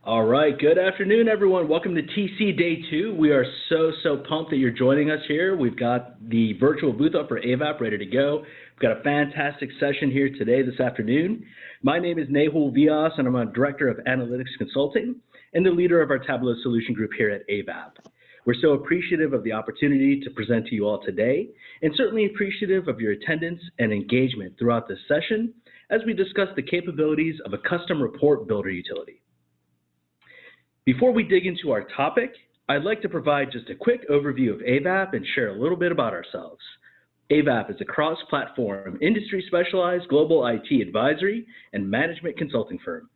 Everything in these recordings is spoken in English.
All right, good afternoon, everyone. Welcome to TC Day 2. We are so pumped that you're joining us here. We've got the virtual booth up for AVAP ready to go. We've got a fantastic session here today, this afternoon. My name is Nehul Vias, and I'm a Director of Analytics Consulting and the leader of our Tableau Solution Group here at AVAP. We're so appreciative of the opportunity to present to you all today, and certainly appreciative of your attendance and engagement throughout this session as we discuss the capabilities of a custom report builder utility. Before we dig into our topic, I'd like to provide just a quick overview of AVAP and share a little bit about ourselves. AVAP is a cross-platform, industry-specialized global IT advisory and management consulting firm.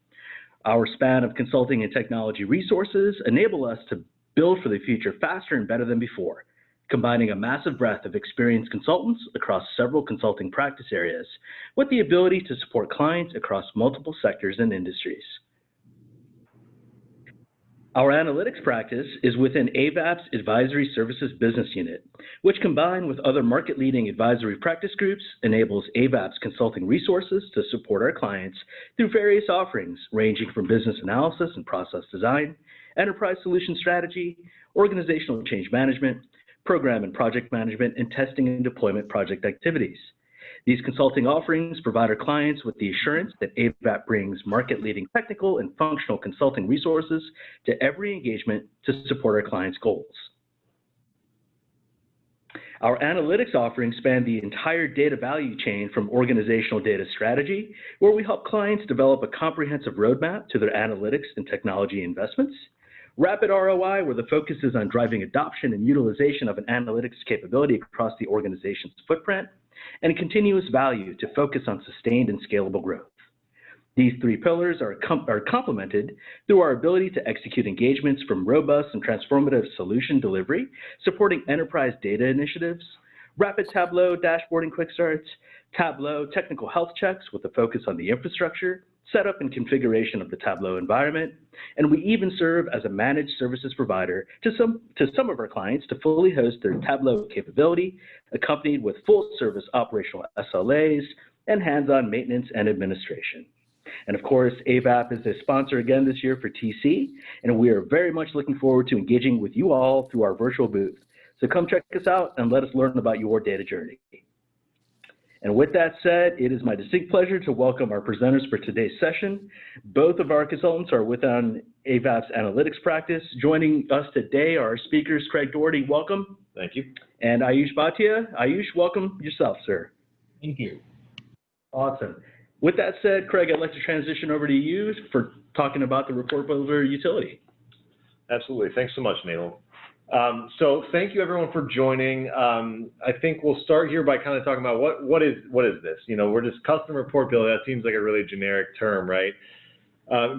Our span of consulting and technology resources enable us to build for the future faster and better than before, combining a massive breadth of experienced consultants across several consulting practice areas with the ability to support clients across multiple sectors and industries. Our analytics practice is within AVAP's Advisory Services Business Unit, which combined with other market-leading advisory practice groups enables AVAP's consulting resources to support our clients through various offerings ranging from business analysis and process design, enterprise solution strategy, organizational change management, program and project management, and testing and deployment project activities. These consulting offerings provide our clients with the assurance that AVAP brings market-leading technical and functional consulting resources to every engagement to support our clients' goals. Our analytics offerings span the entire data value chain from organizational data strategy, where we help clients develop a comprehensive roadmap to their analytics and technology investments, rapid ROI, where the focus is on driving adoption and utilization of an analytics capability across the organization's footprint, and continuous value to focus on sustained and scalable growth. These three pillars are complemented through our ability to execute engagements from robust and transformative solution delivery, supporting enterprise data initiatives, rapid Tableau dashboarding quick starts, Tableau technical health checks with a focus on the infrastructure, setup and configuration of the Tableau environment, and we even serve as a managed services provider to some of our clients to fully host their Tableau capability, accompanied with full service operational SLAs and hands-on maintenance and administration. And of course, AVAP is a sponsor again this year for TC, and we are very much looking forward to engaging with you all through our virtual booth. So come check us out and let us learn about your data journey. And with that said, it is my distinct pleasure to welcome our presenters for today's session. Both of our consultants are within AVAP's analytics practice. Joining us today are our speakers, Craig Doherty, welcome. Thank you. And Ayush Bhatia. Ayush, welcome yourself, sir. Thank you. Awesome. With that said, Craig, I'd like to transition over to you for talking about the report builder utility. Absolutely. Thanks so much, Nehul. So thank you everyone for joining. I think we'll start here by kind of talking about what is this? You know, we're just custom report builder. That seems like a really generic term, right?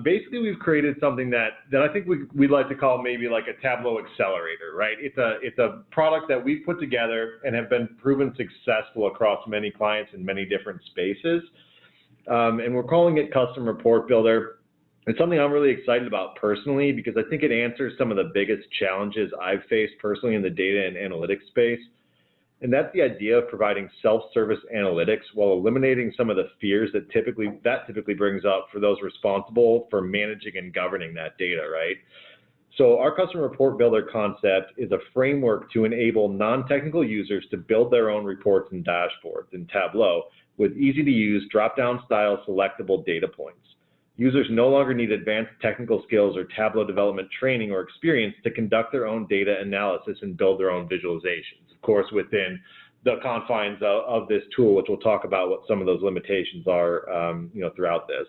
Basically, we've created something that I think we'd like to call maybe like a Tableau accelerator, right? It's a product that we've put together and have been proven successful across many clients in many different spaces. And we're calling it Custom Report Builder. It's something I'm really excited about personally because I think it answers some of the biggest challenges I've faced personally in the data and analytics space. And that's the idea of providing self-service analytics while eliminating some of the fears that typically brings up for those responsible for managing and governing that data, right? So our Custom Report Builder concept is a framework to enable non-technical users to build their own reports and dashboards in Tableau with easy-to-use drop-down style selectable data points. Users no longer need advanced technical skills or Tableau development training or experience to conduct their own data analysis and build their own visualizations. Of course, within the confines of this tool, which we'll talk about what some of those limitations are throughout this.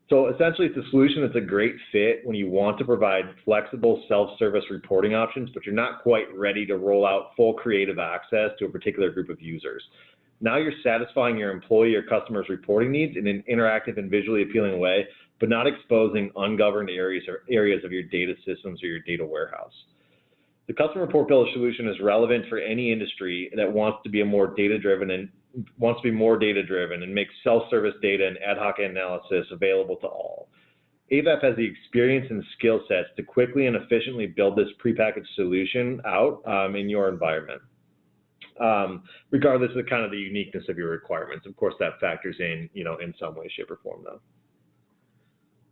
So essentially, it's a solution that's a great fit when you want to provide flexible self-service reporting options, but you're not quite ready to roll out full creative access to a particular group of users. Now you're satisfying your employee or customer's reporting needs in an interactive and visually appealing way, but not exposing ungoverned areas of your data systems or your data warehouse. The Custom Report Builder solution is relevant for any industry that wants to be more data-driven and make self-service data and ad hoc analysis available to all. AVAP has the experience and skill sets to quickly and efficiently build this prepackaged solution out in your environment. Regardless of kind of the uniqueness of your requirements. Of course, that factors in, in some way, shape, or form, though.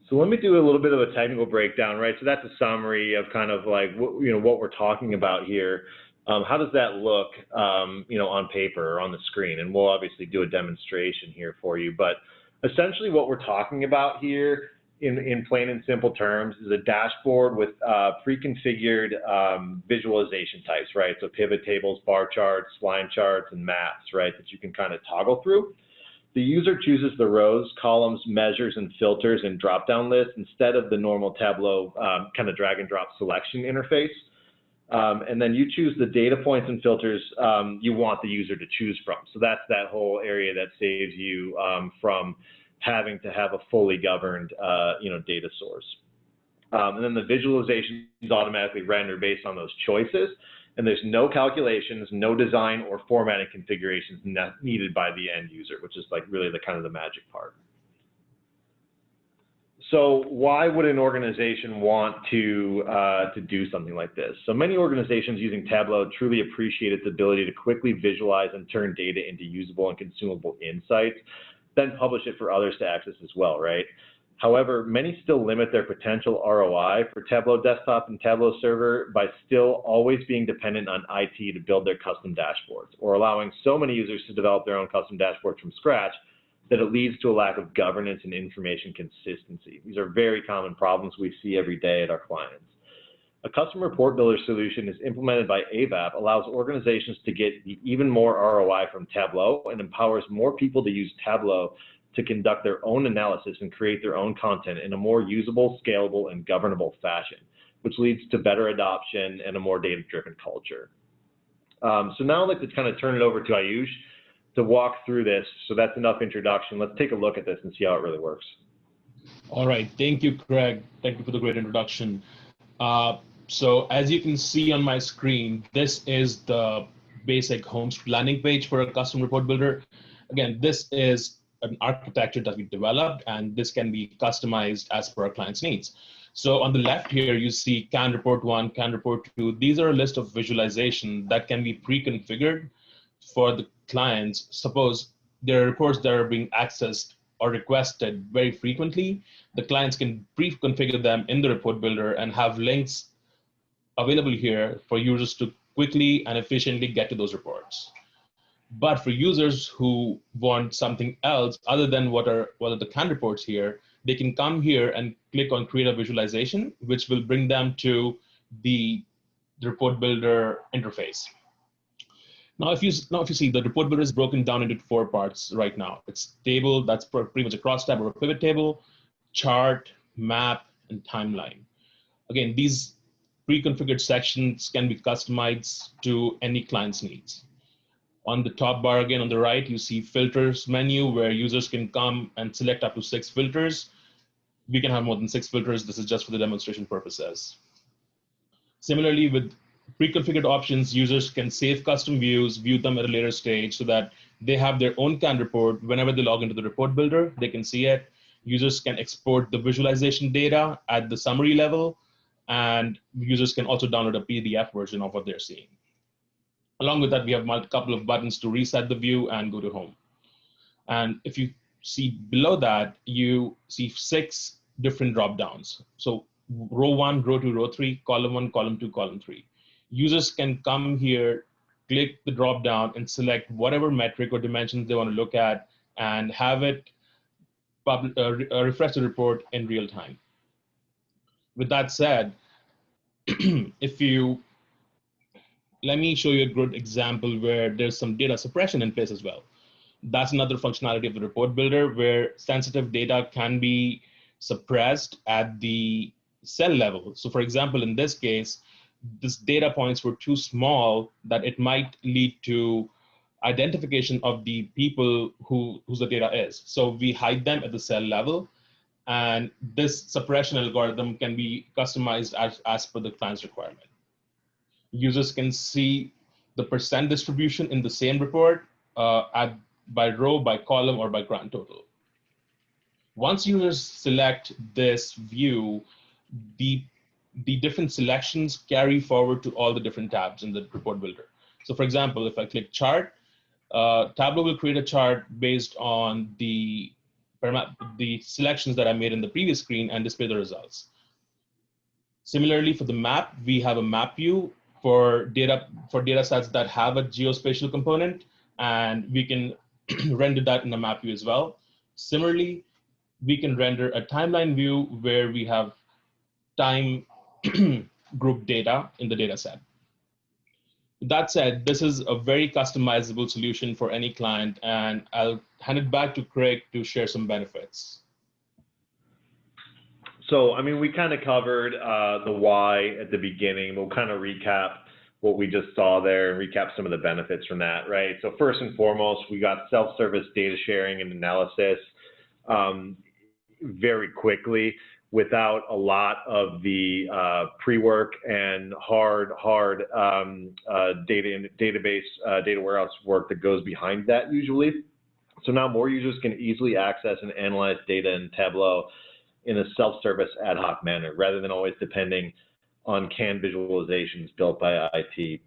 So let me do a little bit of a technical breakdown, right? So that's a summary of kind of like what we're talking about here. How does that look, on paper or on the screen? And we'll obviously do a demonstration here for you. But essentially, what we're talking about here, in plain and simple terms, is a dashboard with pre-configured visualization types, right? So pivot tables, bar charts, line charts, and maps, right? That you can kind of toggle through. The user chooses the rows, columns, measures, and filters in drop-down lists instead of the normal Tableau kind of drag and drop selection interface. And then you choose the data points and filters you want the user to choose from. So that's that whole area that saves you from having to have a fully governed data source. And then the visualization is automatically rendered based on those choices. And there's no calculations, no design or formatting configurations needed by the end user, which is like really the kind of the magic part. So why would an organization want to do something like this? So many organizations using Tableau truly appreciate its ability to quickly visualize and turn data into usable and consumable insights, then publish it for others to access as well, right? However, many still limit their potential ROI for Tableau Desktop and Tableau Server by still always being dependent on IT to build their custom dashboards, or allowing so many users to develop their own custom dashboards from scratch that it leads to a lack of governance and information consistency. These are very common problems we see every day at our clients. A custom report builder solution is implemented by AVAP, allows organizations to get even more ROI from Tableau, and empowers more people to use Tableau to conduct their own analysis and create their own content in a more usable, scalable, and governable fashion, which leads to better adoption and a more data-driven culture. So now I'd like to kind of turn it over to Ayush to walk through this. So that's enough introduction. Let's take a look at this and see how it really works. All right, thank you, Craig. Thank you for the great introduction. So as you can see on my screen, this is the basic home landing page for a custom report builder. Again, this is an architecture that we developed, and this can be customized as per our client's needs. So on the left here, you see can report 1, can report 2. These are a list of visualization that can be pre-configured for the clients. Suppose there are reports that are being accessed or requested very frequently. The clients can pre-configure them in the report builder and have links available here for users to quickly and efficiently get to those reports. But for users who want something else other than what are the can reports here, they can come here and click on create a visualization, which will bring them to the report builder interface. Now, if you see, the report builder is broken down into 4 parts right now. It's table, that's pretty much a cross tab or a pivot table, chart, map, and timeline. Again, these pre-configured sections can be customized to any client's needs. On the top bar, again, on the right, you see filters menu where users can come and select up to 6 filters. We can have more than 6 filters. This is just for the demonstration purposes. Similarly, with pre-configured options, users can save custom views, view them at a later stage so that they have their own can report. Whenever they log into the report builder, they can see it. Users can export the visualization data at the summary level, and users can also download a PDF version of what they're seeing. Along with that, we have a couple of buttons to reset the view and go to home. And if you see below that, you see 6 different drop downs. So row 1, row 2, row 3, column 1, column 2, column 3. Users can come here, click the drop down, and select whatever metric or dimensions they want to look at and have it refresh the report in real time. With that said, let me show you a good example where there's some data suppression in place as well. That's another functionality of the report builder where sensitive data can be suppressed at the cell level. So for example, in this case, these data points were too small that it might lead to identification of the people whose the data is. So we hide them at the cell level, and this suppression algorithm can be customized as per the client's requirement. Users can see the percent distribution in the same report by row, by column, or by grand total. Once users select this view, the different selections carry forward to all the different tabs in the report builder. So for example, if I click chart, Tableau will create a chart based on the the selections that I made in the previous screen and display the results. Similarly, for the map, we have a map view for data sets that have a geospatial component, and we can render that in a map view as well. Similarly, we can render a timeline view where we have time group data in the data set. That said, this is a very customizable solution for any client, and I'll hand it back to Craig to share some benefits. So, I mean, we kind of covered the why at the beginning. We'll kind of recap what we just saw there and recap some of the benefits from that, right? So first and foremost, we got self-service data sharing and analysis very quickly without a lot of the pre-work and hard data warehouse work that goes behind that usually. So now more users can easily access and analyze data in Tableau in a self-service ad hoc manner, rather than always depending on canned visualizations built by IT.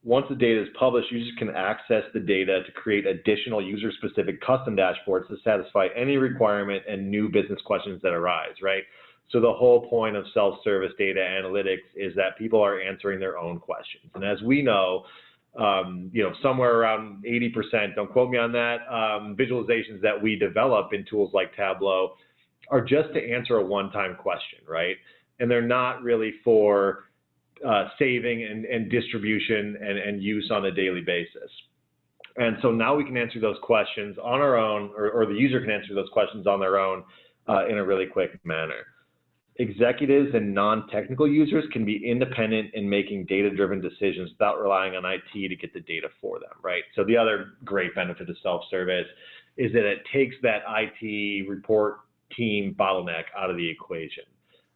Once the data is published, users can access the data to create additional user-specific custom dashboards to satisfy any requirement and new business questions that arise, right? So the whole point of self-service data analytics is that people are answering their own questions. And as we know, somewhere around 80%, don't quote me on that, visualizations that we develop in tools like Tableau are just to answer a one-time question, right? And they're not really for saving and distribution and use on a daily basis. And so now we can answer those questions on our own, or the user can answer those questions on their own in a really quick manner. Executives and non-technical users can be independent in making data-driven decisions without relying on IT to get the data for them, right? So the other great benefit of self-service is that it takes that IT report team bottleneck out of the equation.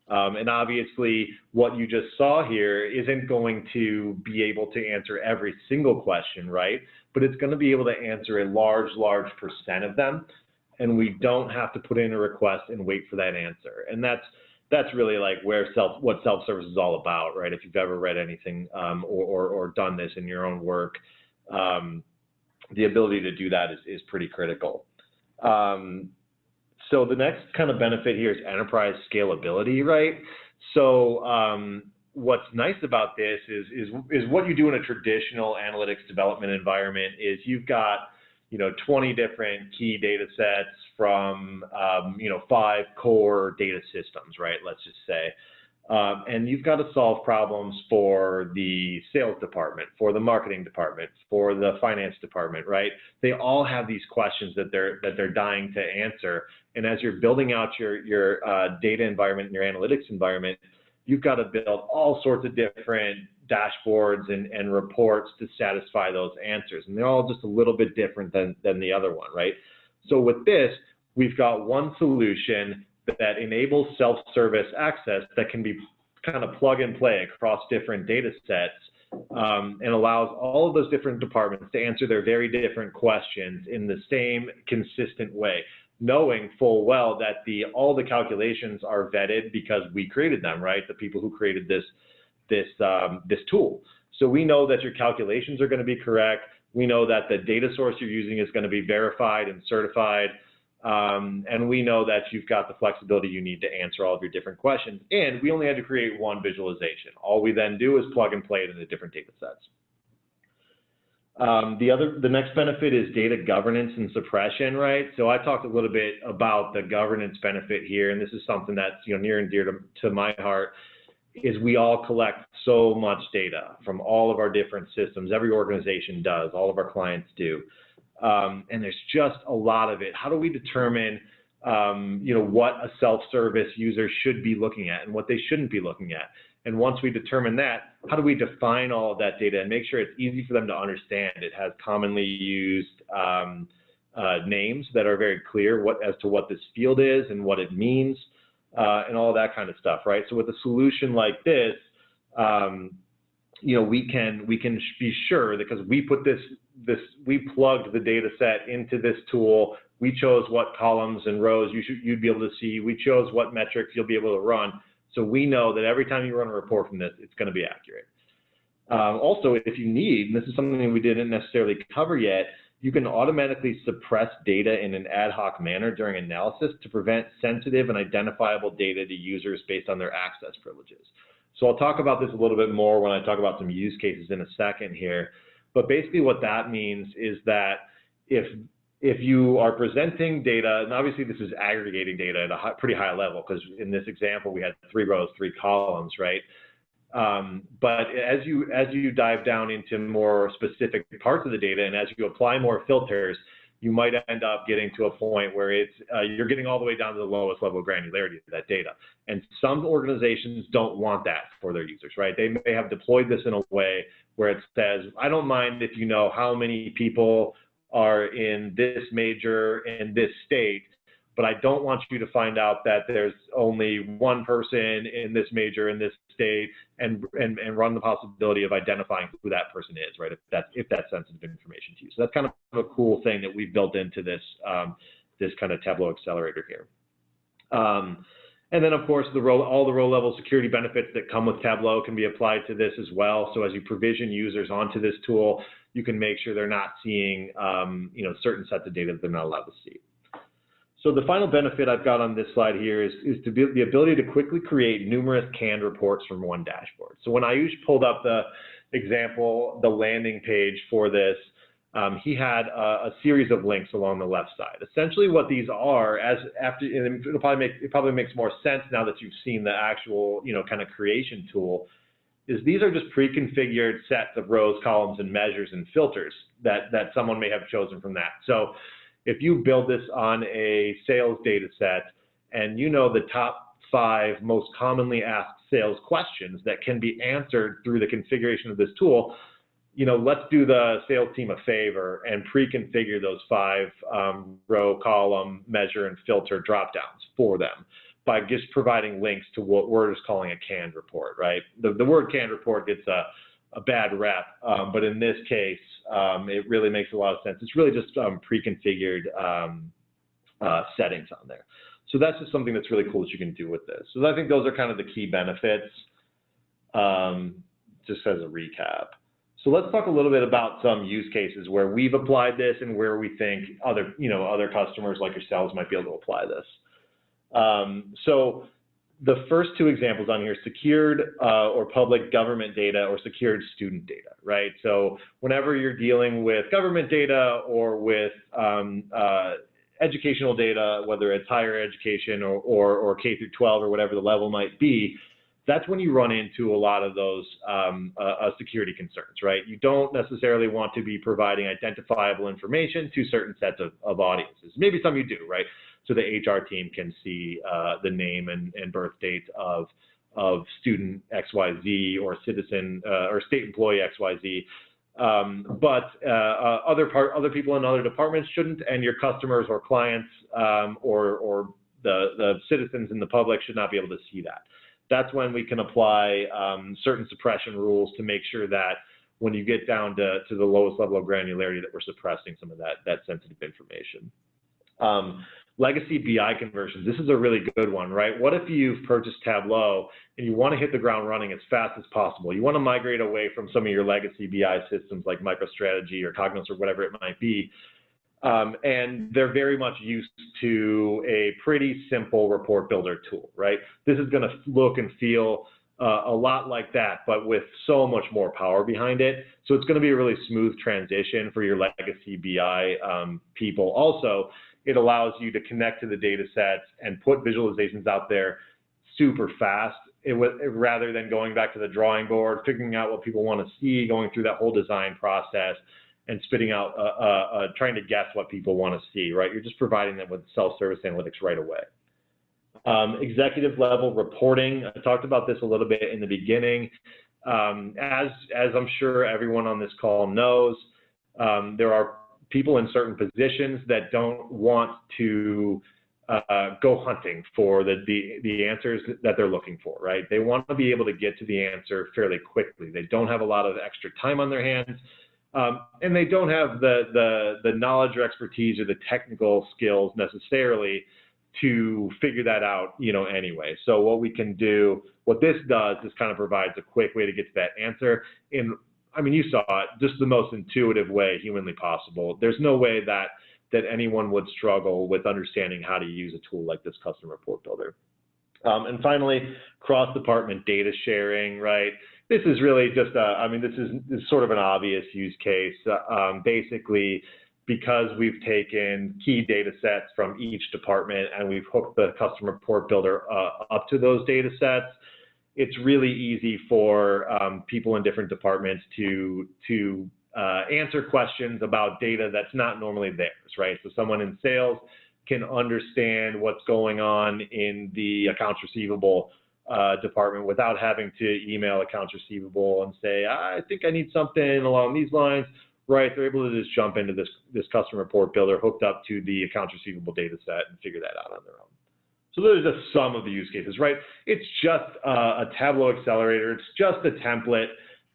And obviously, what you just saw here isn't going to be able to answer every single question, right? But it's going to be able to answer a large percent of them, and we don't have to put in a request and wait for that answer. And that's really like what self-service is all about, right? If you've ever read anything or done this in your own work, the ability to do that is pretty critical. So the next kind of benefit here is enterprise scalability, right? So what's nice about this is what you do in a traditional analytics development environment is you've got 20 different key data sets from 5 core data systems, right? Let's just say. And you've got to solve problems for the sales department, for the marketing department, for the finance department, right? They all have these questions that they're dying to answer. And as you're building out your data environment and your analytics environment, you've got to build all sorts of different dashboards and reports to satisfy those answers. And they're all just a little bit different than the other one, right? So with this, we've got one solution that enables self-service access that can be kind of plug and play across different data sets and allows all of those different departments to answer their very different questions in the same consistent way, knowing full well that all the calculations are vetted because we created them, right? The people who created this tool. So we know that your calculations are going to be correct. We know that the data source you're using is going to be verified and certified. And we know that you've got the flexibility you need to answer all of your different questions. And we only had to create one visualization. All we then do is plug and play it into different data sets. The next benefit is data governance and suppression, right? So I talked a little bit about the governance benefit here, and this is something that's near and dear to my heart, is we all collect so much data from all of our different systems. Every organization does, all of our clients do. And there's just a lot of it. How do we determine, what a self-service user should be looking at and what they shouldn't be looking at? And once we determine that, how do we define all of that data and make sure it's easy for them to understand? It has commonly used names that are very clear as to what this field is and what it means, and all of that kind of stuff, right? So with a solution like this, we can be sure that because we put we plugged the data set into this tool, we chose what columns and rows you'd be able to see, we chose what metrics you'll be able to run. So we know that every time you run a report from this, it's going to be accurate. Also, if you need, and this is something that we didn't necessarily cover yet, you can automatically suppress data in an ad hoc manner during analysis to prevent sensitive and identifiable data to users based on their access privileges. So I'll talk about this a little bit more when I talk about some use cases in a second here. But basically what that means is that if you are presenting data, and obviously this is aggregating data at a pretty high level, because in this example we had 3 rows, 3 columns, right? But as you dive down into more specific parts of the data, and as you apply more filters, you might end up getting to a point where you're getting all the way down to the lowest level of granularity of that data. And some organizations don't want that for their users, right? They may have deployed this in a way where it says, I don't mind if you know how many people are in this major in this state, but I don't want you to find out that there's only one person in this major in this state, and run the possibility of identifying who that person is, right? If that's sensitive information to you. So that's kind of a cool thing that we've built into this this kind of Tableau accelerator here. And then of course all the row level security benefits that come with Tableau can be applied to this as well. So as you provision users onto this tool, you can make sure they're not seeing certain sets of data that they're not allowed to see. So the final benefit I've got on this slide here is the ability to quickly create numerous canned reports from one dashboard. So when Ayush pulled up the example, the landing page for this, he had a series of links along the left side. Essentially what these are, it probably makes more sense now that you've seen the actual kind of creation tool, is these are just pre-configured sets of rows, columns, and measures and filters that someone may have chosen from that. So if you build this on a sales data set and you know the top 5 most commonly asked sales questions that can be answered through the configuration of this tool, let's do the sales team a favor and pre-configure those 5 row, column, measure, and filter dropdowns for them by just providing links to what we're just calling a canned report, right? The word canned report gets a bad rep, but in this case, it really makes a lot of sense. It's really just pre-configured settings on there. So that's just something that's really cool that you can do with this. So I think those are kind of the key benefits, just as a recap. So let's talk a little bit about some use cases where we've applied this and where we think other customers like yourselves might be able to apply this. So the first 2 examples on here, secured or public government data or secured student data, right? So whenever you're dealing with government data or with educational data, whether it's higher education or K through 12 or whatever the level might be, that's when you run into a lot of those security concerns, right? You don't necessarily want to be providing identifiable information to certain sets of audiences. Maybe some you do, right? So the HR team can see the name and birth date of student XYZ or citizen or state employee XYZ. But other people in other departments shouldn't, and your customers or clients or the citizens in the public should not be able to see that. That's when we can apply certain suppression rules to make sure that when you get down to the lowest level of granularity that we're suppressing some of that sensitive information. Legacy BI conversions. This is a really good one, right? What if you've purchased Tableau and you want to hit the ground running as fast as possible? You want to migrate away from some of your legacy BI systems like MicroStrategy or Cognos or whatever it might be. And they're very much used to a pretty simple report builder tool, right? This is going to look and feel a lot like that, but with so much more power behind it. So it's going to be a really smooth transition for your legacy BI people. Also, it allows you to connect to the data sets and put visualizations out there super fast rather than going back to the drawing board, figuring out what people want to see, going through that whole design process and spitting out, trying to guess what people want to see, right? You're just providing them with self-service analytics right away. Executive level reporting. I talked about this a little bit in the beginning. As I'm sure everyone on this call knows, there are people in certain positions that don't want to go hunting for the answers that they're looking for, right? They want to be able to get to the answer fairly quickly. They don't have a lot of extra time on their hands, and they don't have the knowledge or expertise or the technical skills necessarily to figure that out, anyway. So what we can do, what this does is kind of provides a quick way to get to that answer in I mean, you saw it, just the most intuitive way humanly possible. There's no way that anyone would struggle with understanding how to use a tool like this custom report builder. And finally, cross-department data sharing, right? This is really just this is sort of an obvious use case. Basically, because we've taken key data sets from each department and we've hooked the custom report builder up to those data sets, it's really easy for people in different departments to answer questions about data that's not normally theirs, right? So someone in sales can understand what's going on in the accounts receivable department without having to email accounts receivable and say, I think I need something along these lines, right? They're able to just jump into this custom report builder hooked up to the accounts receivable data set and figure that out on their own. So those are just some of the use cases, right? It's just a Tableau accelerator. It's just a template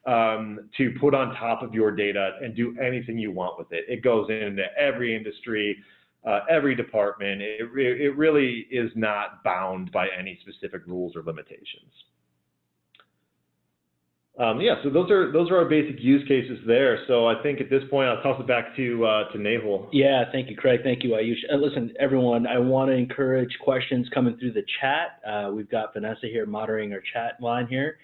to put on top of your data and do anything you want with it. It goes into every industry, every department. It really is not bound by any specific rules or limitations. Yeah, so those are our basic use cases there. So I think at this point I'll toss it back to Nahul. Yeah, thank you, Craig. Thank you, Ayush. Listen, everyone, I want to encourage questions coming through the chat. We've got Vanessa here moderating our chat line here.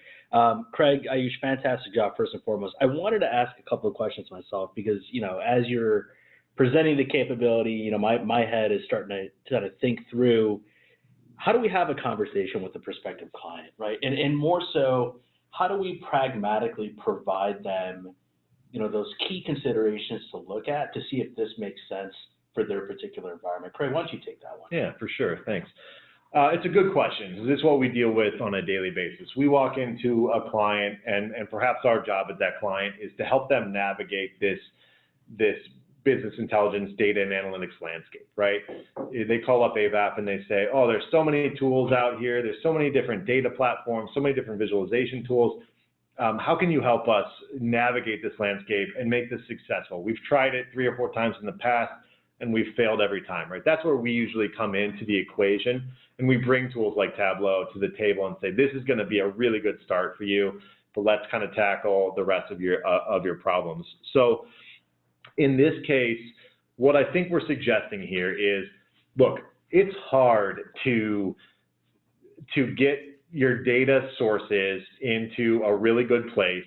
Craig, Ayush, fantastic job first and foremost. I wanted to ask a couple of questions myself because as you're presenting the capability, my head is starting to think through how do we have a conversation with the prospective client, right? And more so, how do we pragmatically provide them, those key considerations to look at to see if this makes sense for their particular environment? Craig, why don't you take that one? Yeah, for sure. Thanks. It's a good question. This is what we deal with on a daily basis. We walk into a client, and perhaps our job at that client is to help them navigate this business intelligence data and analytics landscape, right? They call up AVAP and they say, oh, there's so many tools out here. There's so many different data platforms, so many different visualization tools. How can you help us navigate this landscape and make this successful? We've tried it 3 or 4 times in the past and we've failed every time, right? That's where we usually come into the equation, and we bring tools like Tableau to the table and say, this is going to be a really good start for you, but let's kind of tackle the rest of your problems. So in this case, what I think we're suggesting here is, look, it's hard to get your data sources into a really good place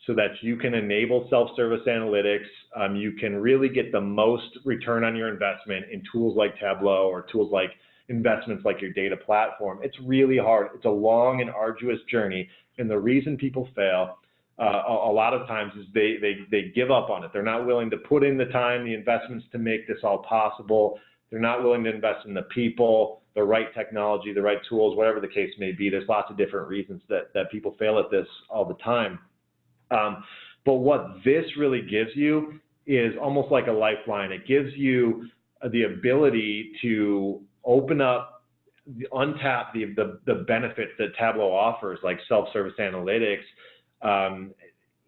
so that you can enable self-service analytics. You can really get the most return on your investment in tools like Tableau or tools like investments like your data platform. It's really hard. It's a long and arduous journey. And the reason people fail a lot of times is they give up on it. They're not willing to put in the time, the investments to make this all possible. They're not willing to invest in the people, the right technology, the right tools, whatever the case may be. There's lots of different reasons that people fail at this all the time. But what this really gives you is almost like a lifeline. It gives you the ability to open up, untap the benefits that Tableau offers, like self-service analytics,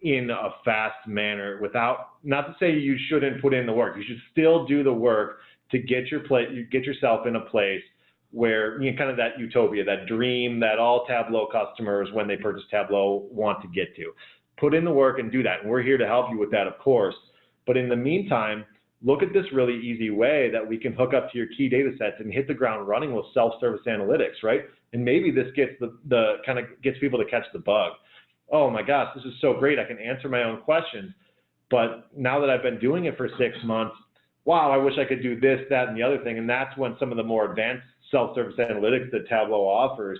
in a fast manner, without, not to say you shouldn't put in the work. You should still do the work to get yourself in a place where, kind of that utopia, that dream that all Tableau customers, when they purchase Tableau, want to get to. Put in the work and do that. And we're here to help you with that, of course. But in the meantime, look at this really easy way that we can hook up to your key data sets and hit the ground running with self-service analytics, right? And maybe this gets gets people to catch the bug. Oh my gosh, this is so great. I can answer my own questions. But now that I've been doing it for 6 months, wow, I wish I could do this, that, and the other thing. And that's when some of the more advanced self-service analytics that Tableau offers,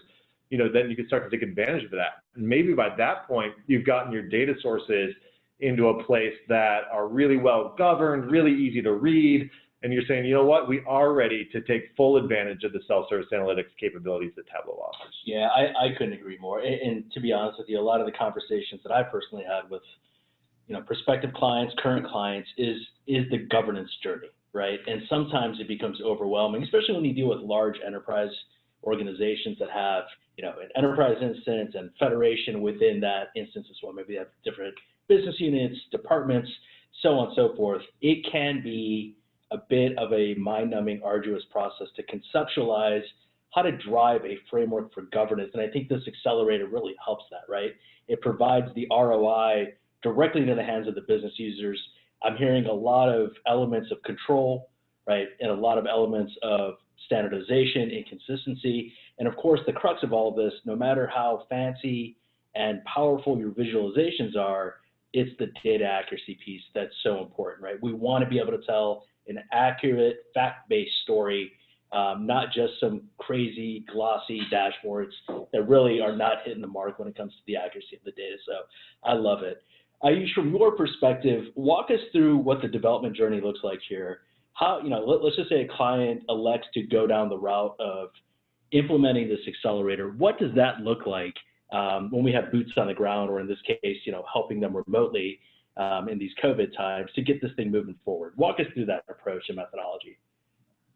then you can start to take advantage of that. And maybe by that point, you've gotten your data sources into a place that are really well governed, really easy to read, and you're saying, you know what, we are ready to take full advantage of the self-service analytics capabilities that Tableau offers. Yeah, I couldn't agree more. And to be honest with you, a lot of the conversations that I personally had with prospective clients, current clients, is the governance journey, right? And sometimes it becomes overwhelming, especially when you deal with large enterprise organizations that have an enterprise instance and federation within that instance as well. Maybe they have different business units, departments, so on and so forth. It can be a bit of a mind-numbing, arduous process to conceptualize how to drive a framework for governance. And I think this accelerator really helps that, right? It provides the ROI directly into the hands of the business users. I'm hearing a lot of elements of control, right, and a lot of elements of standardization and consistency. And of course, the crux of all of this, no matter how fancy and powerful your visualizations are, it's the data accuracy piece that's so important, right? We want to be able to tell an accurate, fact-based story, not just some crazy, glossy dashboards that really are not hitting the mark when it comes to the accuracy of the data. So I love it. Ayush, from your perspective, walk us through what the development journey looks like here. How, let's just say a client elects to go down the route of implementing this accelerator. What does that look like when we have boots on the ground, or in this case, helping them remotely in these COVID times to get this thing moving forward? Walk us through that approach and methodology.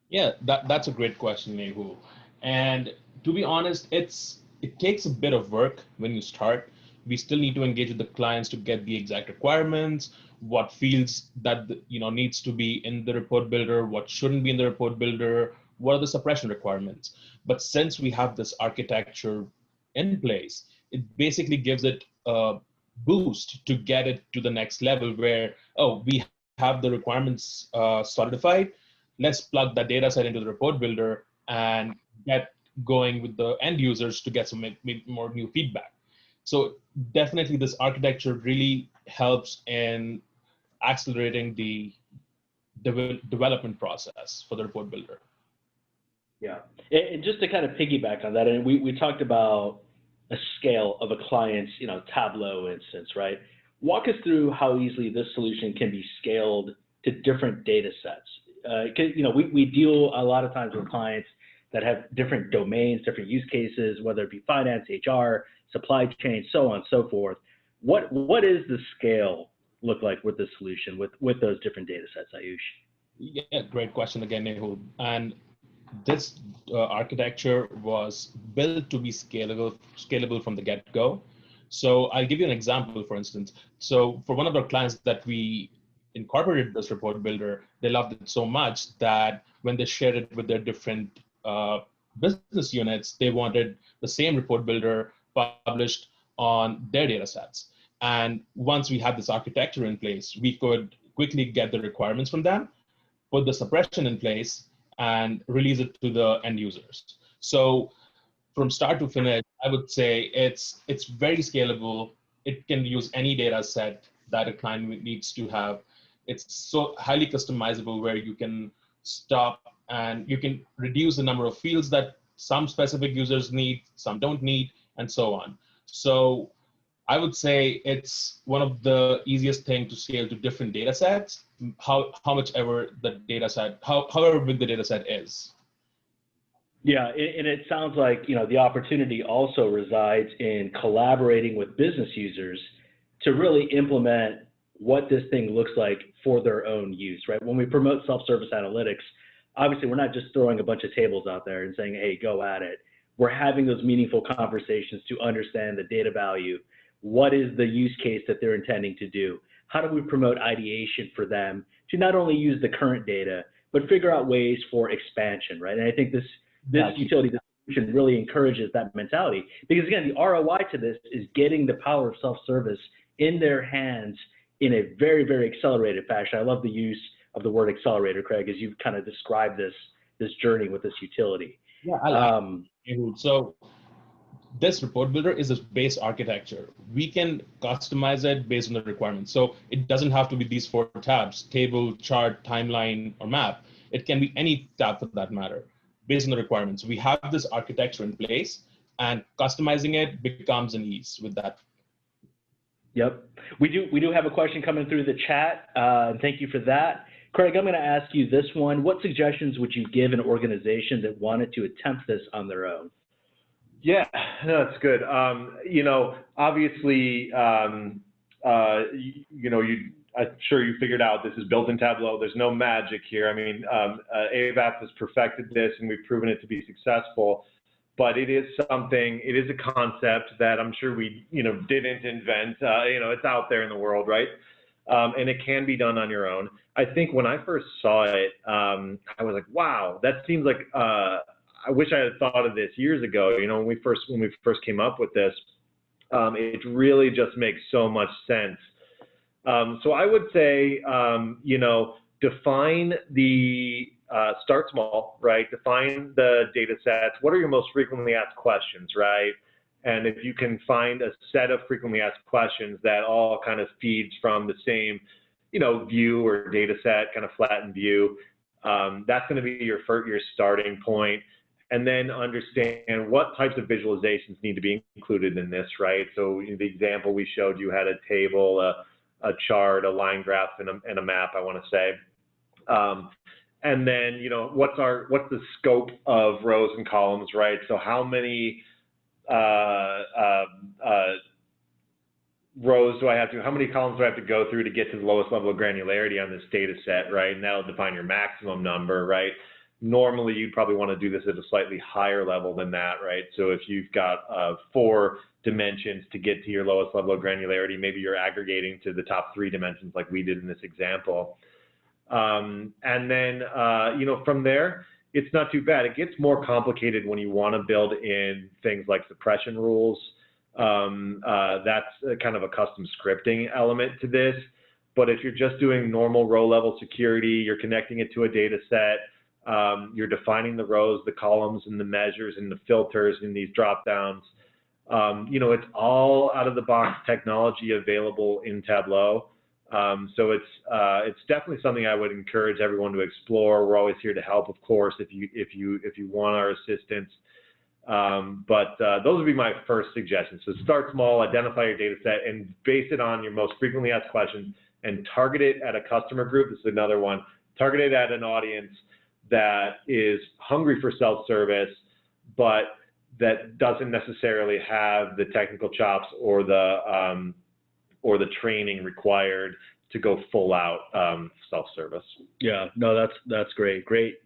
Yeah, that's a great question, Nehu. And to be honest, it takes a bit of work when you start. We still need to engage with the clients to get the exact requirements, what fields that needs to be in the report builder, what shouldn't be in the report builder, what are the suppression requirements. But since we have this architecture in place, it basically gives it a boost to get it to the next level where, oh, we have the requirements solidified. Let's plug that data set into the report builder and get going with the end users to get some more new feedback. So definitely this architecture really helps in accelerating the development process for the report builder. Yeah, and just to kind of piggyback on that, and we talked about a scale of a client's Tableau instance, right? Walk us through how easily this solution can be scaled to different data sets. We deal a lot of times with clients that have different domains, different use cases, whether it be finance, HR, supply chain, so on and so forth. What is the scale look like with this solution, with those different data sets, Ayush? Yeah, great question again, Nehul. And this architecture was built to be scalable from the get-go. So I'll give you an example, for instance. So for one of our clients that we incorporated this report builder, they loved it so much that when they shared it with their different business units, they wanted the same report builder published on their data sets. And once we had this architecture in place, we could quickly get the requirements from them, put the suppression in place, and release it to the end users. So from start to finish, I would say it's very scalable. It can use any data set that a client needs to have. It's so highly customizable where you can stop and you can reduce the number of fields that some specific users need, some don't need, and so on. So I would say it's one of the easiest thing to scale to different data sets, how much ever the data set, however big the data set is. Yeah, and it sounds like the opportunity also resides in collaborating with business users to really implement what this thing looks like for their own use, right? When we promote self-service analytics, obviously we're not just throwing a bunch of tables out there and saying, hey, go at it. We're having those meaningful conversations to understand the data value. What is the use case that they're intending to do? How do we promote ideation for them to not only use the current data, but figure out ways for expansion, right? And I think this utility solution really encourages that mentality, because again, the ROI to this is getting the power of self-service in their hands in a very, very accelerated fashion. I love the use of the word accelerator, Craig, as you've kind of described this journey with this utility. Yeah, I like it. So this report builder is a base architecture. We can customize it based on the requirements. So it doesn't have to be these 4 tabs: table, chart, timeline, or map. It can be any tab for that matter, based on the requirements. We have this architecture in place, and customizing it becomes an ease with that. Yep. We do have a question coming through the chat. Thank you for that. Craig, I'm going to ask you this one. What suggestions would you give an organization that wanted to attempt this on their own? Yeah, no, that's good. Obviously, I'm sure you figured out this is built in Tableau. There's no magic here. I mean, AVAP has perfected this, and we've proven it to be successful. But it is a concept that I'm sure we, didn't invent. It's out there in the world, right? And it can be done on your own. I think when I first saw it, I was like, wow, that seems like, I wish I had thought of this years ago. When we first came up with this, it really just makes so much sense So I would say, you know, define the, start small, right? Define the data sets. What are your most frequently asked questions, right? And if you can find a set of frequently asked questions that all kind of feeds from the same, you know, view or data set, kind of flattened view, that's going to be your starting point. And then understand what types of visualizations need to be included in this, right? So in the example we showed you had a table, a chart, a line graph, and a map, I want to say. And then, you know, what's the scope of rows and columns, right? So how many rows do I have to, how many columns do I have to go through to get to the lowest level of granularity on this data set, right? And that'll define your maximum number, right? Normally, you'd probably want to do this at a slightly higher level than that, right? So if you've got 4 dimensions to get to your lowest level of granularity, maybe you're aggregating to the top 3 dimensions like we did in this example. And then, you know, from there, it's not too bad. It gets more complicated when you want to build in things like suppression rules. That's kind of a custom scripting element to this. But if you're just doing normal row level security, you're connecting it to a data set, you're defining the rows, the columns, and the measures, and the filters in these drop downs. You know, it's all out of the box technology available in Tableau. So it's definitely something I would encourage everyone to explore. We're always here to help, of course, if you want our assistance. But those would be my first suggestions. So start small, identify your data set, and base it on your most frequently asked questions, and target it at a customer group. This is another one. Target it at an audience that is hungry for self-service, but that doesn't necessarily have the technical chops or the training required to go full out self-service. Yeah, no, that's great. Great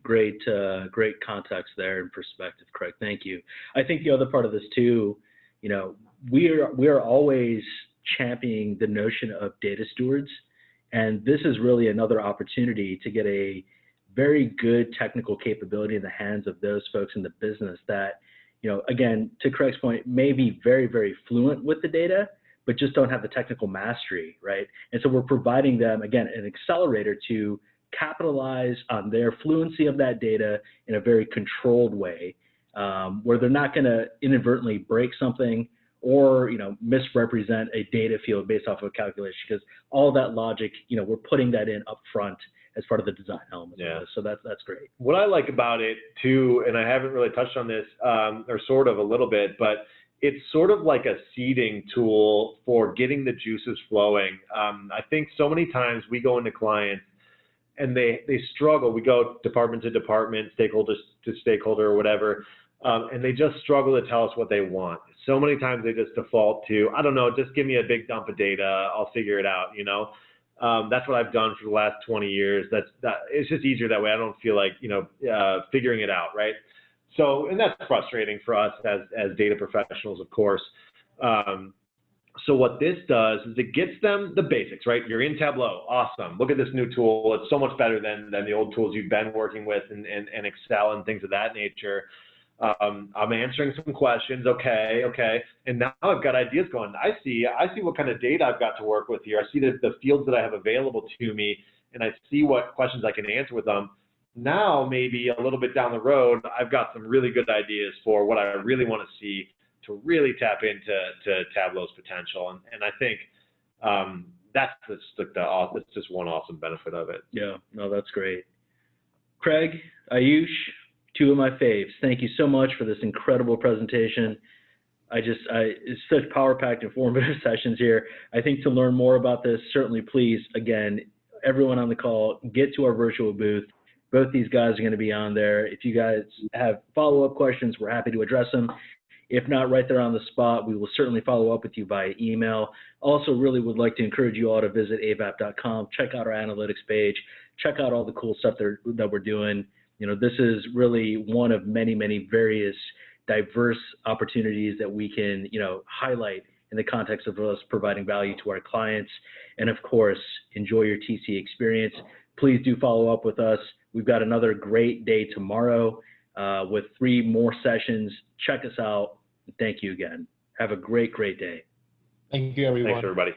context there and perspective, Craig. Thank you. I think the other part of this too, you know, we are always championing the notion of data stewards, and this is really another opportunity to get a very good technical capability in the hands of those folks in the business that, you know, again, to Craig's point, may be very, very fluent with the data, but just don't have the technical mastery, right? And so we're providing them, again, an accelerator to capitalize on their fluency of that data in a very controlled way, where they're not going to inadvertently break something or, you know, misrepresent a data field based off of a calculation, because all that logic, you know, we're putting that in up front as part of the design element. Yeah. So that's great. What I like about it too, and I haven't really touched on this, or sort of a little bit, but it's sort of like a seeding tool for getting the juices flowing. I think so many times we go into clients and they struggle. We go department to department, stakeholder to stakeholder or whatever, and they just struggle to tell us what they want. So many times they just default to, I don't know, just give me a big dump of data, I'll figure it out, you know. That's what I've done for the last 20 years. It's just easier that way. I don't feel like, you know, figuring it out, right? So, and that's frustrating for us as data professionals, of course. So what this does is it gets them the basics, right? You're in Tableau, awesome. Look at this new tool. It's so much better than the old tools you've been working with and Excel and things of that nature. I'm answering some questions, okay. And now I've got ideas going. I see what kind of data I've got to work with here. I see the fields that I have available to me, and I see what questions I can answer with them. Now, maybe a little bit down the road, I've got some really good ideas for what I really want to see to really tap into Tableau's potential. And I think that's just one awesome benefit of it. Yeah, no, that's great. Craig, Ayush, two of my faves. Thank you so much for this incredible presentation. It's such power-packed, informative sessions here. I think to learn more about this, certainly please, again, everyone on the call, get to our virtual booth. Both these guys are going to be on there. If you guys have follow-up questions, we're happy to address them. If not, right there on the spot, we will certainly follow up with you via email. Also, really would like to encourage you all to visit avap.com, check out our analytics page, check out all the cool stuff that we're doing. You know, this is really one of many, many various diverse opportunities that we can, you know, highlight in the context of us providing value to our clients. And of course, enjoy your TC experience. Please do follow up with us. We've got another great day tomorrow with 3 more sessions. Check us out. Thank you again. Have a great, great day. Thank you, everyone. Thanks, everybody.